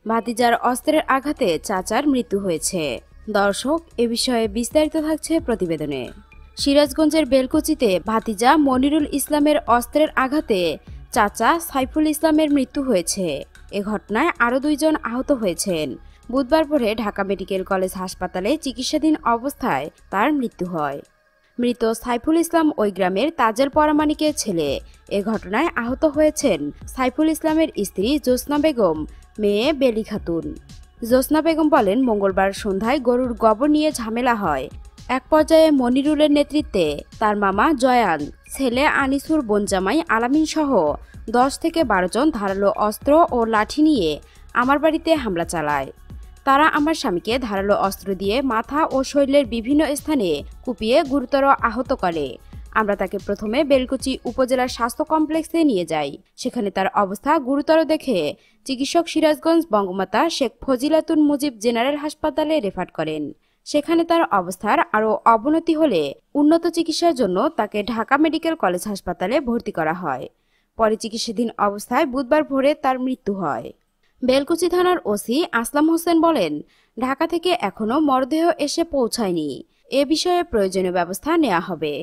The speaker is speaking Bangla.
ভাতিজার অস্ত্রের আঘাতে চাচার মৃত্যু হয়েছে। দর্শক, এ বিষয়ে বিস্তারিত থাকছে প্রতিবেদনে। সিরাজগঞ্জের বেলকুচিতে ভাতিজা মনিরুল ইসলামের অস্ত্রের আঘাতে চাচা সাইফুল ইসলামের মৃত্যু হয়েছে। এ ঘটনায় আরও 2 জন আহত হয়েছেন। বুধবার ভোরে ঢাকা মেডিকেল কলেজ হাসপাতালে চিকিৎসাধীন অবস্থায় তার মৃত্যু হয়। মৃত সাইফুল ইসলাম ওই গ্রামের তাজেল পরামানিকের ছেলে। এ ঘটনায় আহত হয়েছেন সাইফুল ইসলামের স্ত্রী জ্যোৎস্না বেগম, মেয়ে বেলি খাতুন। জ্যোৎস্না বেগম বলেন, মঙ্গলবার সন্ধ্যায় গরুর গোবর নিয়ে ঝামেলা হয়। এক পর্যায়ে মনিরুলের নেতৃত্বে তার মামা জয়ান, ছেলে আনিসুর, বোনজামাই আলামিন সহ 10 থেকে 12 জন ধারালো অস্ত্র ও লাঠি নিয়ে আমার বাড়িতে হামলা চালায়। তারা আমার স্বামীকে ধারালো অস্ত্র দিয়ে মাথা ও শরীরের বিভিন্ন স্থানে কুপিয়ে গুরুতর আহত করে। আমরা তাকে প্রথমে বেলকুচি উপজেলার স্বাস্থ্য কমপ্লেক্সে নিয়ে যাই। সেখানে তার অবস্থা গুরুতর দেখে চিকিৎসক সিরাজগঞ্জ বঙ্গমাতা শেখ ফজিলাতুন মুজিব জেনারেল হাসপাতালে রেফার করেন। সেখানে তার অবস্থার আরও অবনতি হলে উন্নত চিকিৎসার জন্য তাকে ঢাকা মেডিকেল কলেজ হাসপাতালে ভর্তি করা হয়। পরে চিকিৎসাধীন অবস্থায় বুধবার ভোরে তার মৃত্যু হয়। বেলকুচি থানার ওসি আসলাম হোসেন বলেন, ঢাকা থেকে এখনও মরদেহ এসে পৌঁছায়নি। এ বিষয়ে প্রয়োজনীয় ব্যবস্থা নেওয়া হবে।